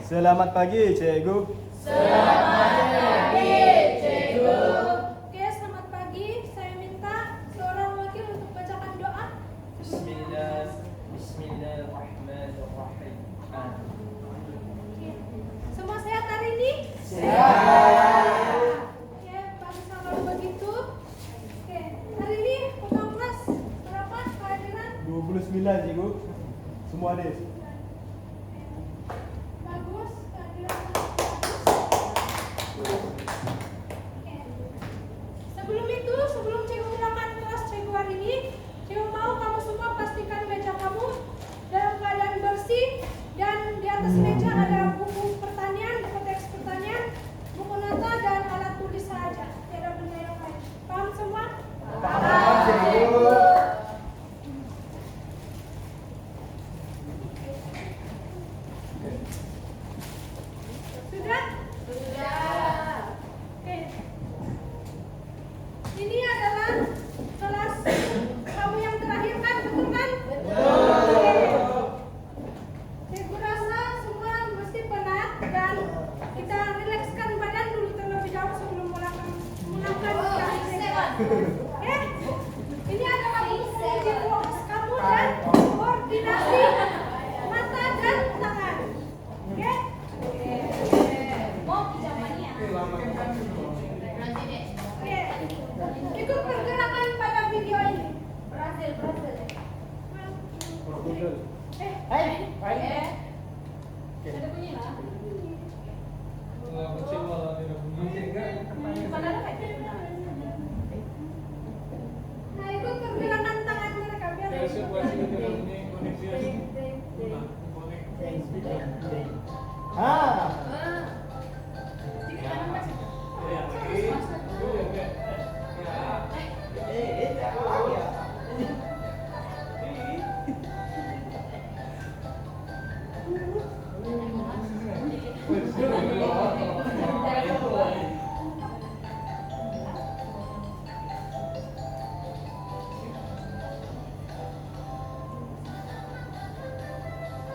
Selamat pagi, Cikgu. Selamat pagi, Cikgu. Oke, selamat pagi. Saya minta seorang wakil untuk bacakan doa. Bismillahirrahmanirrahim. Oke. Semua sehat hari ini? Sehat. Oke, bagus kalau begitu. Oke, hari ini program kelas berapa kehadiran? 29, Cikgu. Semua ada. Bagus, kehadiran bagus. Oke. Sebelum Cikgu mulakan kelas Cikgu hari ini, Cikgu mau kamu semua pastikan meja kamu dalam keadaan bersih dan di atas meja ada buku pertanyaan, buku teks pertanyaan, buku nota dan alat tulis saja. Tidak ada benda yang lain. Paham semua? Paham, Cikgu. Sudah? Sudah. Oke. Ini adalah kelas kamu yang terakhir kan, betul kan? Betul. Saya rasa semua mesti penat dan kita rilekskan badan dulu terlebih dahulu sebelum mulakan kelas. Oke? Ini adalah buku uji fokus kamu dan koordinasi mata dan tangan. Oke? Oke. Ikut pergerakan pada video ini. Ada bunyi lah. Nah, ikut pergerakan tangan mereka biar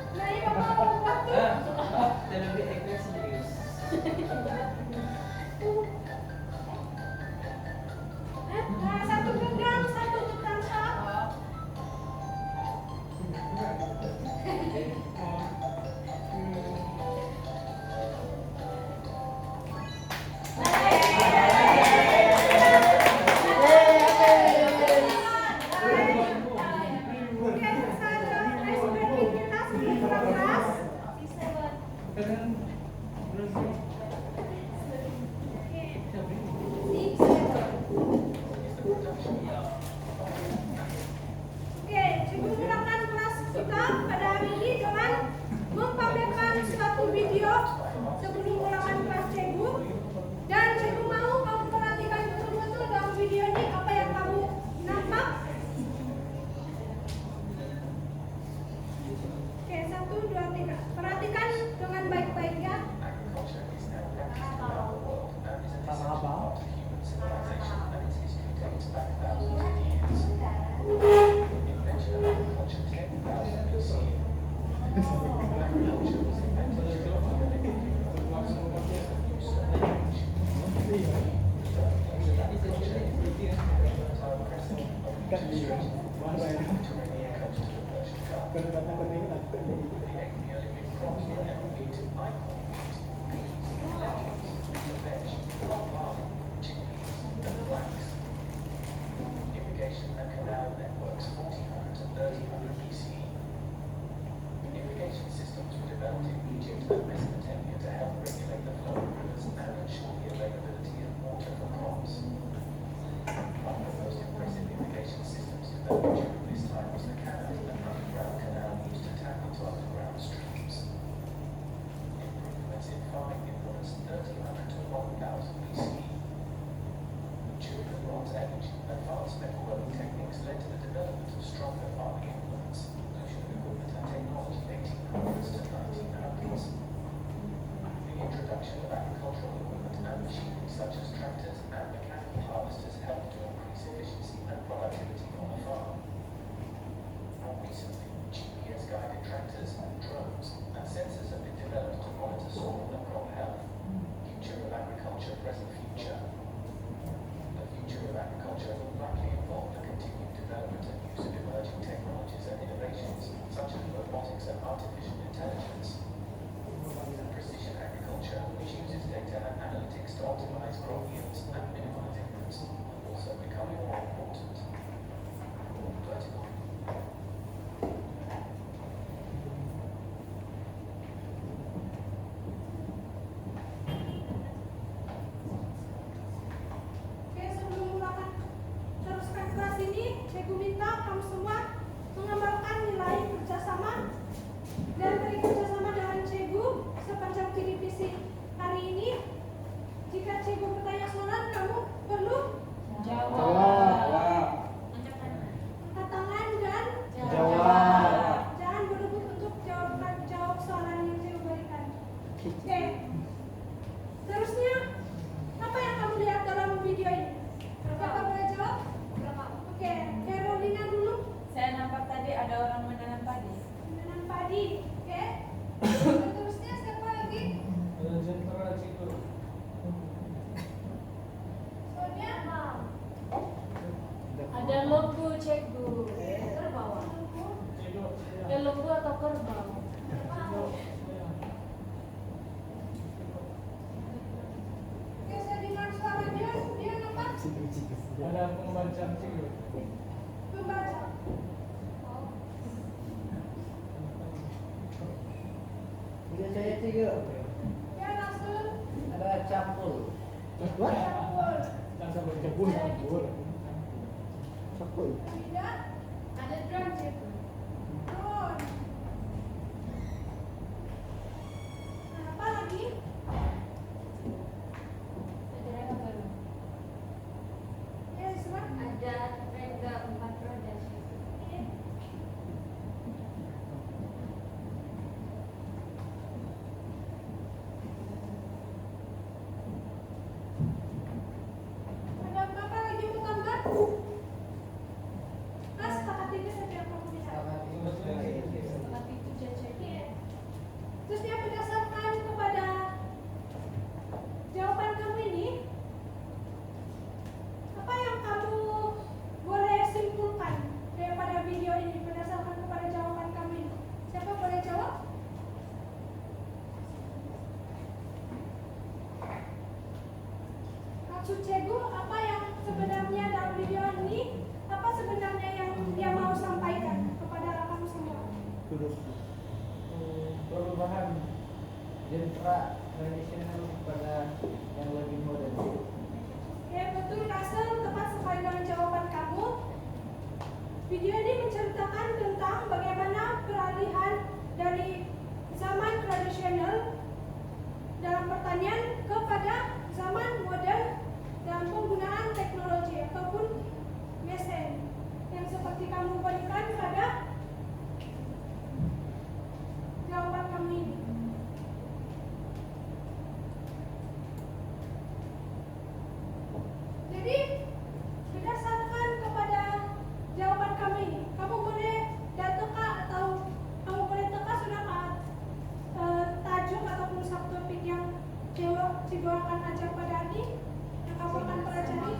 Nah, ini mau waktu. Nah, satu genggam, satu tutang sap. Oke, saja ice breaking kita sebelum kelas. Oke, Cikgu mulakan kelas kita pada hari ini dengan memamerkan suatu video sebelum mulakan kelas Cikgu. Dan Cikgu mau kamu perhatikan betul-betul dalam video ini apa yang kamu nampak. Oke, 1, 2, 3. Perhatikan dengan baik-baik ya. Irrigation and canal networks 1400 to 1300 BCE. Irrigation systems were developed in Egypt and Mesopotamia to help regulate the flow of rivers and ensure the availability of water for crops. One of the most impressive irrigation systems developed during this time was the canal, an underground canal used to tap into underground streams. Improvements in farming influenced 1300 to 1000 BCE. During the Bronze Age, advanced metalworking techniques led to the development of stronger farming implements, evolution of equipment and technology 1800s to 1900s. The introduction of agricultural equipment and machinery such as tractors and mechanical harvesters helped to increase efficiency and productivity on the farm. More recently, GPS-guided tractors, drones, and sensors have been developed to monitor agriculture, present, future. The future of agriculture will likely involve the continued development and use of emerging technologies and innovations, such as robotics and artificial intelligence. Precision agriculture, which uses data and analytics to optimize crop yields and minimize inputs, will also become more important. Vertical. Oke, sebelum mulakan teruskan kelas ini, saya minta kamu semua mengamalkan nilai kerjasama dan bekerjasama dengan Cegu sepanjang divisi hari ini. Jika Cegu bertanya soalan, kamu perlu Jawab. angkat tangan dan Jawab. jangan berebut untuk jawab soalan yang Cegu berikan. Oke. Terusnya, apa yang kamu lihat dalam video ini? Siapa boleh jawab? Oke, Carolina dulu. Saya nampak tadi ada orang menanam padi. Menanam padi. Oke. Terusnya siapa lagi? Soalnya Ada lembu, Cegu. Kerbau. Lembu atau kerbau? Oke, saya dengar suara dia nampak Ada pembaca cikgu. membaca. Juga saya juga. Ya, langsung Ada campur. campur. Campur. Tidak Ada drone, Cegu. drone. Nah, apa lagi? Ada apa baru? Ya, semua. Ada sepeda 4 roda, Cegu. Ada apa lagi mau tambah? Mas, kakak tiga saja kamu bisa. Tapi itu Cegu. Terus dia berdasarkan kepada jawaban kamu ini, apa yang kamu boleh simpulkan daripada video ini berdasarkan kepada jawaban kamu ini? Siapa boleh jawab? Maksud Cegu, apa yang sebenarnya dalam video ini, apa sebenarnya yang dia mau sampaikan kepada kamu semua? Perubahan jentera tradisional kepada yang lebih modern. Ya betul, Russell, tepat sekali dengan jawaban kamu. Video ini menceritakan tentang bagaimana peralihan dari zaman tradisional dalam pertanian kepada zaman modern dalam penggunaan teknologi ataupun mesin yang seperti kamu berikan pada jawaban kamu ini. Jadi berdasarkan kepada jawaban kamu ini, kamu boleh teka atau kamu boleh teka sudah tajuk ataupun subtopik yang Cigo akan ajar pada hari yang kamu akan pelajari.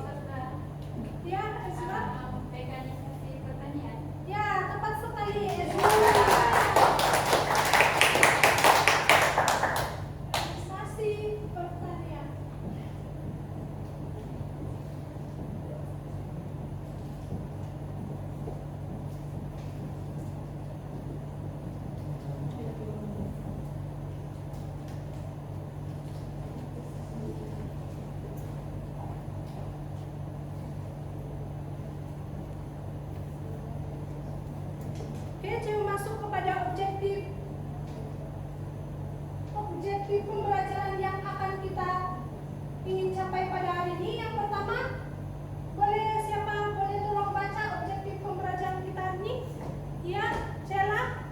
Ya, Ezra. Mekanisasi pertanian. Ya, tepat sekali, Ezra. Mekanisasi pertanian. Oke, saya masuk kepada objektif pembelajaran yang akan kita ingin capai pada hari ini. Yang pertama, siapa boleh tolong baca objektif pembelajaran kita ini? Ya, Cela.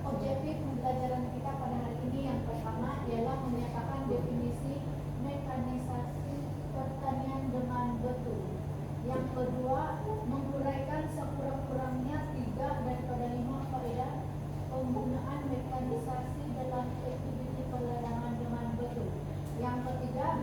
Objektif pembelajaran kita pada hari ini yang pertama ialah menyatakan definisi mekanisasi pertanian dengan betul. Yang kedua, menguraikan sekurang-kurangnya 3 daripada 5 faedah penggunaan mekanisasi dalam aktiviti peladangan dengan betul. Yang ketiga,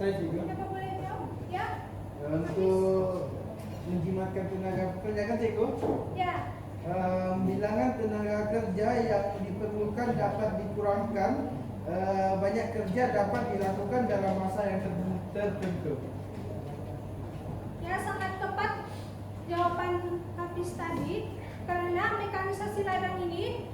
Ada juga. Siapa boleh jawab? Ya? Untuk menjimatkan tenaga pekerja kan Ceko, Ya. bilangan tenaga kerja yang diperlukan dapat dikurangkan, banyak kerja dapat dilakukan dalam masa yang tertentu. Ya, sangat tepat jawaban Hafiz tadi, karena mekanisasi ladang ini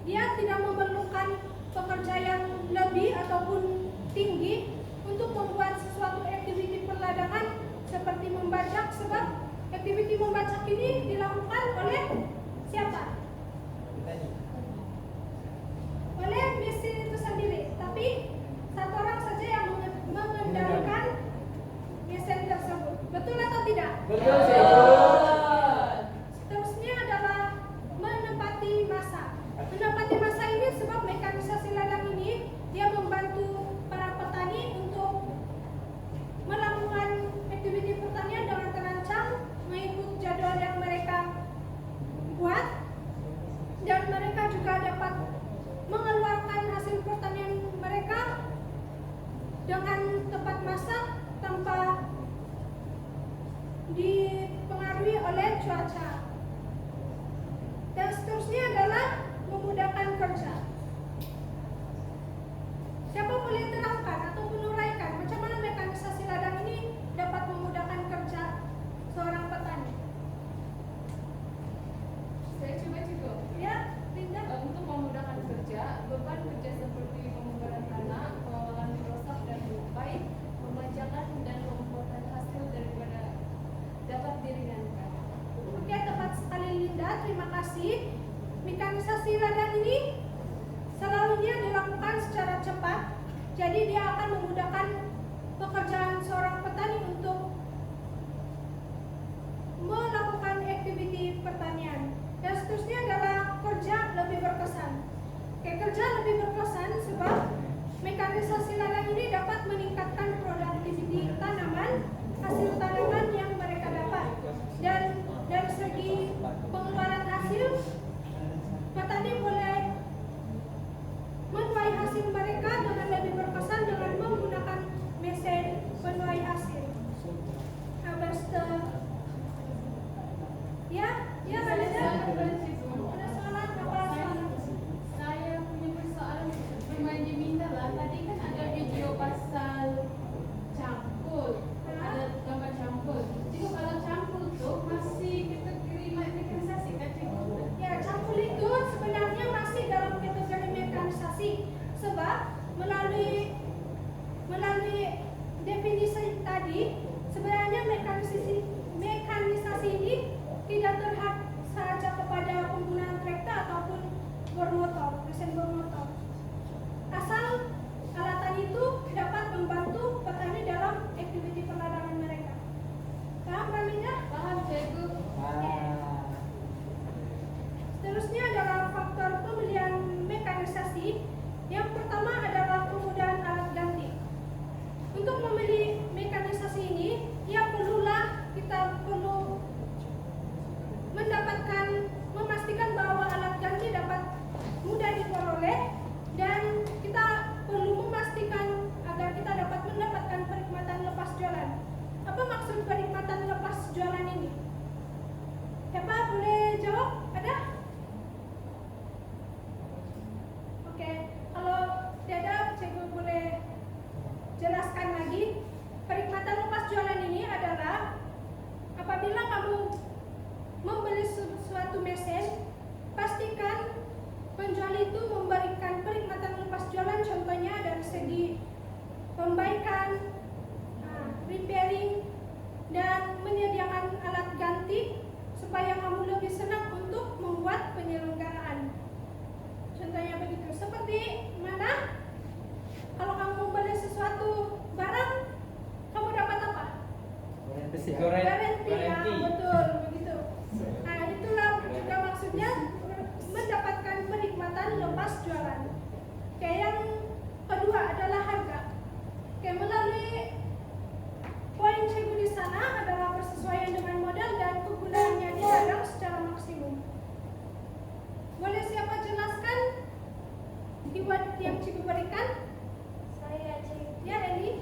dia tidak memerlukan pekerja yang lebih ataupun tinggi untuk membuat sesuatu aktiviti perladangan seperti membajak, sebab aktiviti membajak ini dilakukan oleh siapa? Oleh mesin itu sendiri, tapi satu orang saja yang mengendalikan mesin tersebut. Betul atau tidak? Betul Ceko. Seterusnya adalah menempati masa. Menempati masa ini sebab mekanisasi ladang ini dia membantu para petani untuk melakukan aktiviti pertanian dengan terancam, mengikut jadwal yang mereka buat, dan mereka juga dapat mengeluarkan hasil pertanian mereka dengan tepat masa tanpa dipengaruhi oleh cuaca. Dan seterusnya adalah memudahkan kerja. Siapa boleh terangkan atau menuraikan macam mana mekanisasi ladang ini dapat memudahkan kerja seorang petani? Saya coba juga. Ya, Linda. Untuk memudahkan kerja, beban kerja seperti pembongkaran tanah, pengelolaan perusak dan lupai, pembajakan dan pembuatan hasil daripada dapat diringankan. Oke, tepat sekali Linda, terima kasih. Mekanisasi ladang ini selalunya dilakukan secara cepat, jadi dia akan memudahkan pekerjaan seorang petani untuk melakukan aktiviti pertanian. Dan seterusnya adalah kerja lebih berkesan. Oke, kerja lebih berkesan sebab mekanisasi ladang ini dapat meningkatkan produktiviti tanaman, hasil tanaman yang mereka dapat. Dan dari segi pengeluaran hasil, petani boleh menuai hasil mereka dengan lebih berkesan dengan menggunakan mesin penuai hasil. Habis itu, ya, ada soalan apa soalan? Saya punya persoalan bermain di minta lah. Tadi kan ada video pasal campur, ada gambar campur. Jadi kalau campur tuh masih kategori mekanisasi kan Cikgu? Ya, campur itu sebenarnya masih dalam kategori mekanisasi sebab melalui definisi tadi sebenarnya mekanisasi ini tidak terhad saja kepada penggunaan traktor ataupun bermotor, mesin bermotor. Asal alatan itu dapat membantu petani dalam aktiviti perladangan mereka. Paham Raminda? Paham Cikgu? Seterusnya adalah faktor pemilihan mekanisasi. Yang pertama adalah kemudahan alat ganti. Untuk memilih mekanisasi ini, kita perlu memastikan bahwa alat ganti dapat mudah diperoleh, dan kita perlu memastikan agar kita dapat mendapatkan penikmatan lepas jualan. Apa maksud penikmatan lepas jualan ini? Siapa boleh jawab? Ada? Oke, kalau tidak, Cikgu boleh jelaskan lagi. Penikmatan lepas jualan ini adalah apabila kamu membeli suatu mesin, pastikan penjual itu memberikan penikmatan lepas jualan, contohnya dari segi pembaikan, repairing, dan menyediakan alat ganti supaya kamu lebih senang untuk membuat penyelenggaraan. Contohnya begitu. Seperti mana? Kalau kamu membeli sesuatu barang, kamu dapat apa? Garanti. Ya, betul begitu. Nah, itulah juga maksudnya mendapatkan penikmatan lepas jualan. Oke, yang kedua adalah harga. Oke, melalui poin Cikgu di sana adalah persesuaian dengan modal dan kegunaannya di ladang secara maksimum. Boleh siapa jelaskan keyword yang Cikgu berikan? Saya Cikgu. Ya, Eli.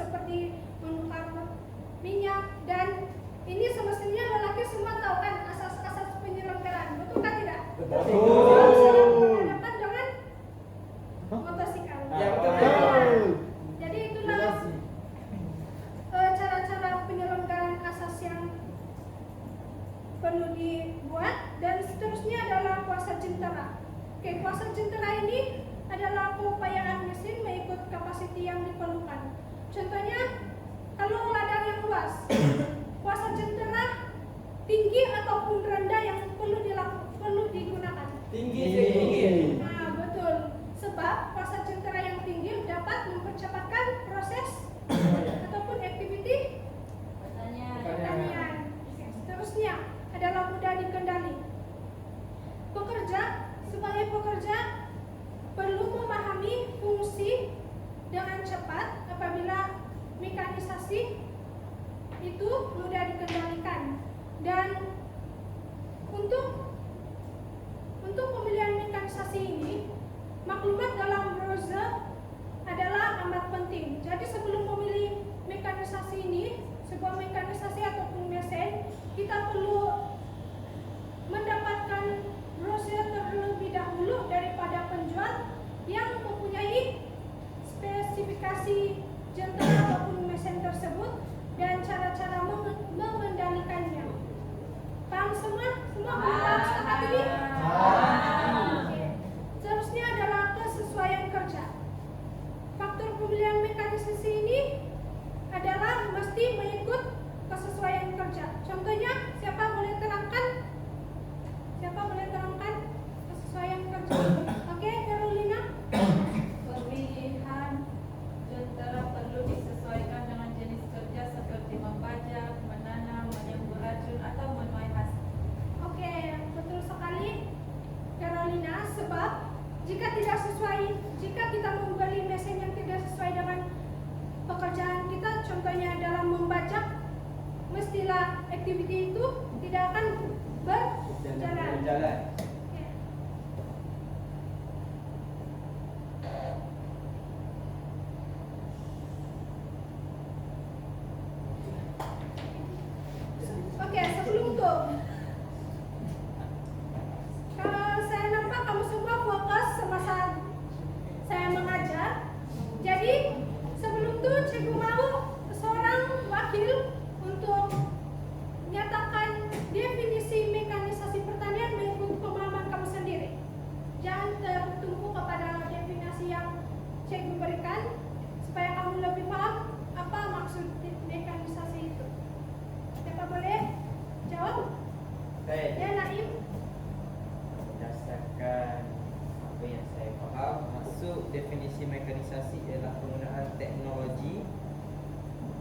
seperti menukar minyak, dan ini semestinya lelaki semua tahu kan asas-asas penyelenggaraan, betul kan tidak? Berhadapan dengan motosikal. Ya, betul. Jadi itulah cara-cara penyelenggaraan asas yang perlu dibuat, dan seterusnya adalah kuasa jentera. Oke, kuasa jentera ini adalah keupayaan mesin mengikut kapasiti yang diperlukan. Contohnya, kalau ladang yang luas, kuasa jentera tinggi ataupun rendah yang perlu digunakan. Tinggi. Nah, betul. Sebab kuasa jentera yang tinggi dapat mempercepatkan proses ataupun aktiviti pertanian. Seterusnya adalah mudah dikendali. Sebagai pekerja perlu memahami fungsi dengan cepat apabila mekanisasi itu mudah dikendalikan. Dan untuk pemilihan mekanisasi ini, maklumat dalam browser adalah amat penting. Jadi sebelum memilih mekanisasi ini, sebuah mekanisasi ataupun mesin, kita perlu mendapatkan browser terlebih dahulu daripada penjual yang mempunyai spesifikasi jentera ataupun mesin tersebut dan cara-cara mengendalikannya. Paham semua? Semua paham sepakat ini? Oke. Seterusnya adalah kesesuaian kerja. Faktor pemilihan mekanisasi ini adalah mesti mengikut kesesuaian kerja. Contohnya, siapa boleh terangkan kesesuaian kerja? Oke, Carolina. Pemilihan jentera perlu disesuaikan dengan jenis kerja seperti membajak, menanam, menyembur racun atau menuai hasil. Oke, betul sekali, Carolina. Sebab jika kita membeli mesin yang tidak sesuai dengan pekerjaan kita, contohnya dalam membajak, mestilah aktiviti itu tidak akan berjalan. Oke. Oke, sebelum itu, kalau saya nampak kamu semua fokus semasa saya mengajar. Jadi sebelum itu cikgu mau seorang wakil untuk menyatakan definisi mekanisasi pertanian mengikut pemahaman kamu sendiri. Jangan tertumpu kepada definisi yang cikgu berikan, supaya kamu lebih paham apa maksud mekanisasi itu. Siapa boleh jawab? Ya, Naim. Berdasarkan apa yang saya faham, masuk definisi mekanisasi ialah penggunaan teknologi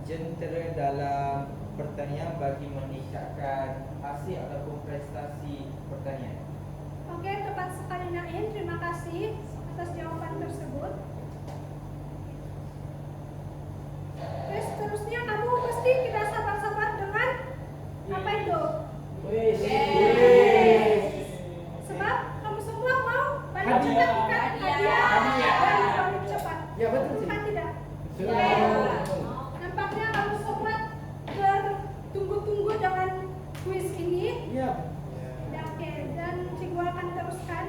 jentera dalam pertanian bagi meningkatkan hasil ataupun prestasi pertanian. Oke, tepat sekali Naim. Terima kasih atas jawaban tersebut. Oke, seterusnya kamu mesti tidak sabar-sabar dengan apa itu? Sebab kamu semua mau balik cepat, bukan hadiah dan balik cepat. Ya, betul sih. Bukan tidak? Betul. Nampaknya kamu semua tertunggu-tunggu dengan kuis ini. Iya. Ya, oke, dan cikgu akan teruskan.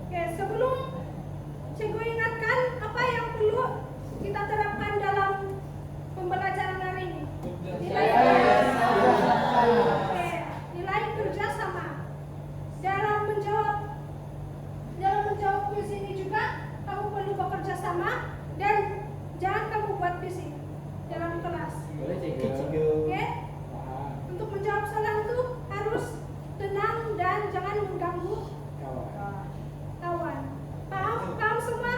Oke, sebelum cikgu ingatkan apa yang perlu kita terapkan dalam pembelajaran hari ini. Nilai kerjasama. Dalam menjawab kuis ini juga kamu perlu bekerja sama dan jangan kamu buat bisik dalam kelas. Boleh cikgu. Oke? Untuk menjawab soal itu harus tenang dan jangan mengganggu kawan. Paham? Paham semua?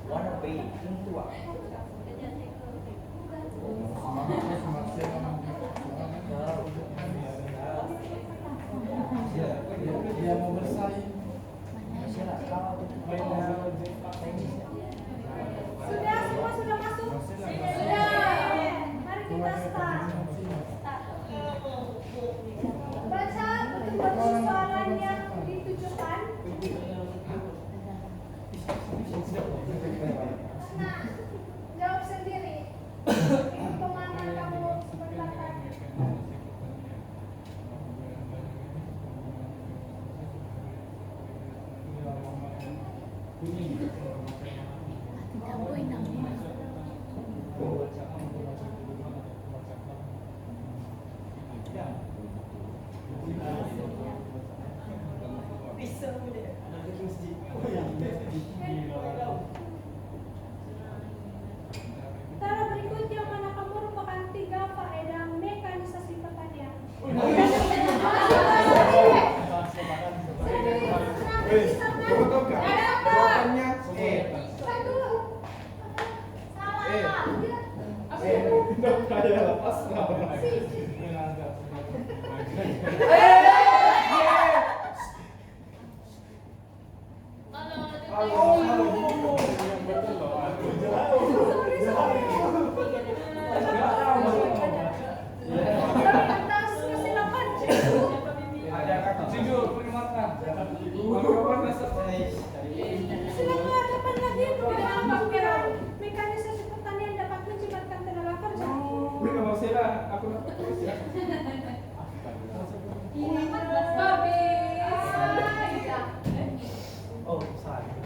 Warna bayi tua. Dia mau bersaing. Sudah, semua sudah masuk? Sudah. Mari kita start. Baca betul-betul soalan yang ditujukan. Nah, jawab sendiri. Pemahaman kamu seperti apa? Cara berikut yang mana kamu merupakan 3 faedah mekanisasi pertanian. Jawabannya E. Silakan kapan lagi bagaimana pikiran mekanisasi pertanian dapat menciptakan tenaga kerja. Oh, salah.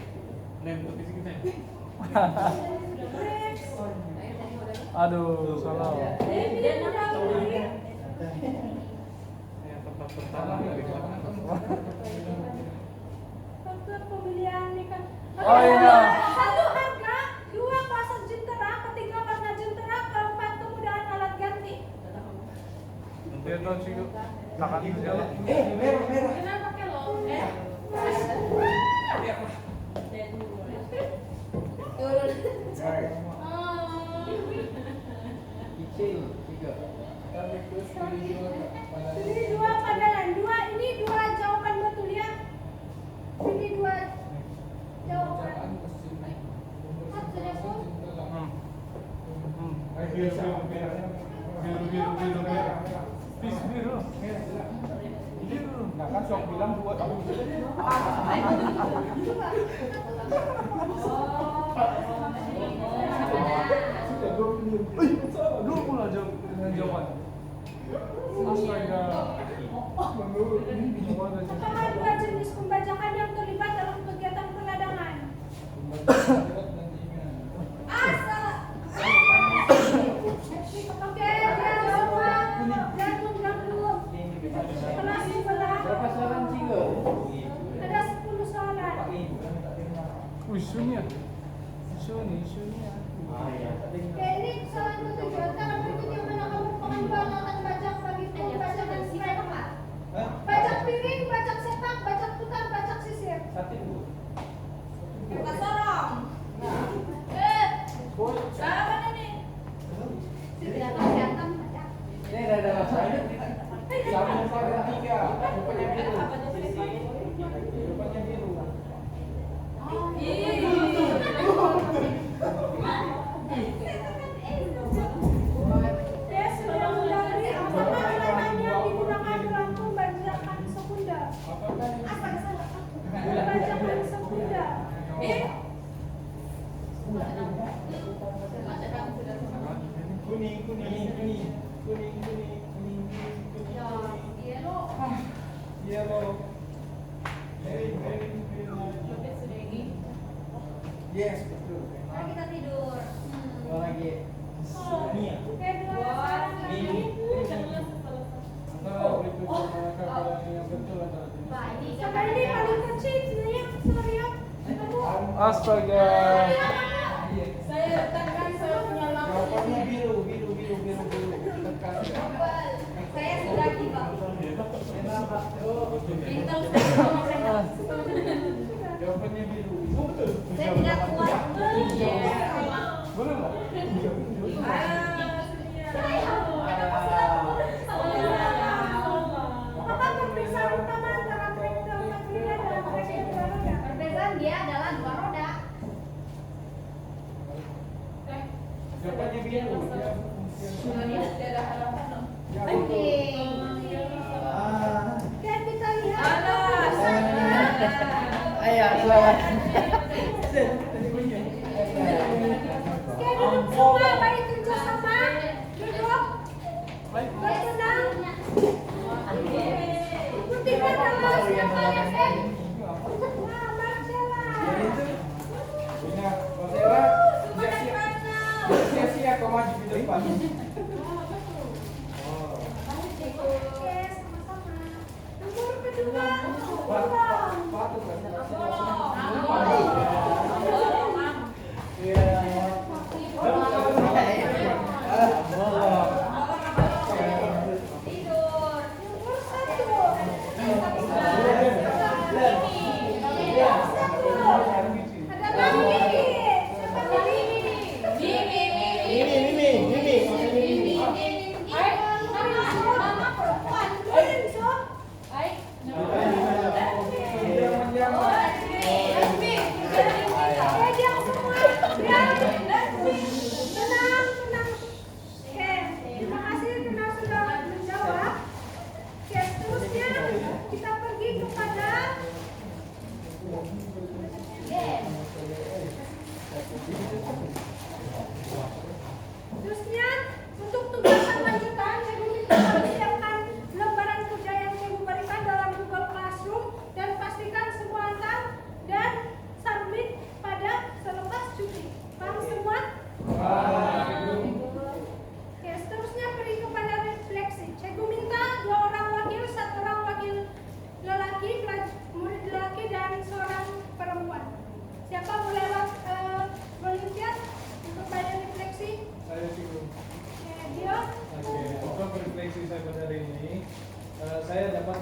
Aduh, salah. Faktor pemilihan ikan. Oh, iya. 1 harga, 2 pasar jentera, 3 warna jentera, 4 kemudahan alat ganti. Dia tahu sih. Takkan dia. Merah. Kenapa pakai lo? Ini 2 pandangan, 2 ini 2 jawaban betul ya. Ini 2 jawaban. Biru. Nah kan sok bilang 2 tahun. Lu pula jawab dengan jawaban. Astaga. Apakah 2 jenis pembajakan yang terlibat dalam kegiatan peladangan? Asal. Oke, dia jawab. Jantung dulu. Kelas sebelah. Berapa soalan Cigo? Ada 10 soalan. Wih, sunyi. Sunyi. Oke, ini soalan ketujuh. Cara berikut yang mana kamu pengembangan bajak bagi pembajakan sepak? Bajak piring, bajak sepak, bajak putar, bajak sisir. Kita sorong. Sama ini. Tidak kelihatan bajak. Ini ada masalah. Sama soalan 3. Rupanya biru. Rupanya biru. Ya, sudah mendalami apakah alat yang digunakan dalam pembajakan sekunder? Asal salah. Pembajakan sekunder. Kuning. Yellow. Yes, betul. Mari kita tidur. Dua lagi. Oke, 2 soalan lagi. Antara berikut yang betul atau tidak. Pak, ini Sampai ini paling kecil sebenarnya. Sorry ya. Kamu. Astaga. Saya tekan saya punya lampu. Jawabannya biru. Tekan. saya sudah tiba. Bintang saya sama saya. Jawabannya biru. Saya tidak kuat. Boleh nggak? Apakah perbedaan utama antara traktor Tamiya dan traktor dua roda? Perbedaan dia adalah dua roda. Jawabannya biru. Dia ada harapan dong. Oke. Dan kita lihat. Ayo, selamat. Oke, duduk semua, baik kerja sama. Duduk. Bertenang. Ikuti adalah siapa FM. Nah, Marcella. Ingat, Marcella, sia-sia kau maju di depan. Oke, sama-sama. Nomor kedua. Patut kan? Nomor satu. Ada Mimi. Siapa Mimi? Mama perempuan. Lorenzo. Diam semua. Diam. Tenang. Oke, terima kasih karena sudah menjawab. Oke, seterusnya kita pergi kepada terusnya untuk tugas lanjutan, Cikgu minta persiapkan lembaran kerja yang Cikgu berikan dalam Google Classroom dan pastikan semua hantar dan submit pada selepas cuti. Paham semua? Oke, seterusnya pergi kepada refleksi. Cikgu minta 2 orang wakil, 1 orang wakil lelaki, murid lelaki dan seorang perempuan. Siapa boleh volunteer untuk pada refleksi? Saya cukup. Oke, dia. Oke, untuk refleksi saya pada hari ini, saya dapat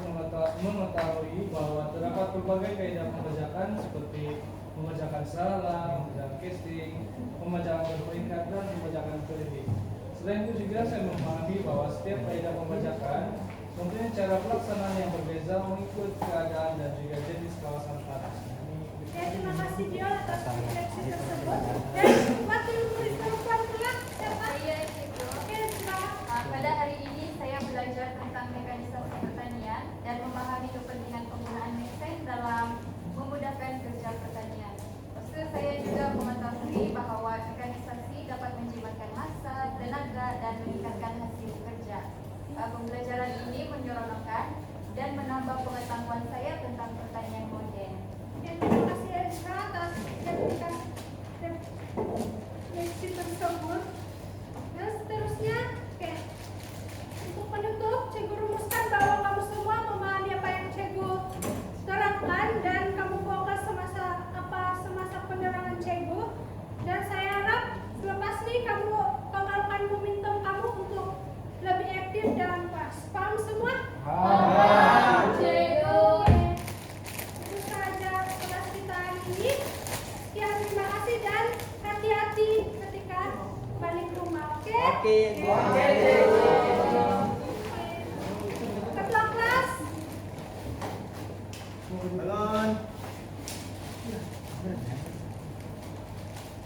mengetahui bahwa terdapat berbagai kaidah pembajakan seperti pembajakan salah, pembajakan casting, pembajakan berperingkat, dan pembajakan kredit. Selain itu juga saya memahami bahwa setiap kaidah pembajakan mempunyai cara pelaksanaan yang berbeza mengikut keadaan dan juga jenis kawasan tanah. Oke, terima kasih Dio atas refleksi tersebut. Dan wakil murid perempuan pula siapa? Saya Cikgu. Oke, silakan. Pada hari ini saya belajar tentang mekanisasi pertanian dan memahami kepentingan penggunaan mesin dalam memudahkan kerja pertanian. Lepas itu saya juga mengetahui bahwa mekanisasi dapat menjimatkan masa, tenaga, dan meningkatkan hasil kerja. Pembelajaran ini menyeronokkan dan menambah pengetahuan saya tentang pertanian modern. Oke, terima kasih Ezra atas refleksi tersebut. Dan seterusnya, oke. Untuk penutup, Cikgu rumuskan bahwa kamu semua memahami apa yang Cikgu terangkan dan kamu fokus semasa penerangan Cikgu. Dan saya harap selepas ini kamu akan momentum kamu untuk lebih aktif dalam kelas. Paham semua? Itu saja kelas kita hari ini. Sekian, terima kasih dan hati-hati ketika balik rumah. Oke? Ketua kelas.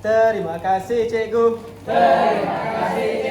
Terima kasih, Cikgu. Terima kasih.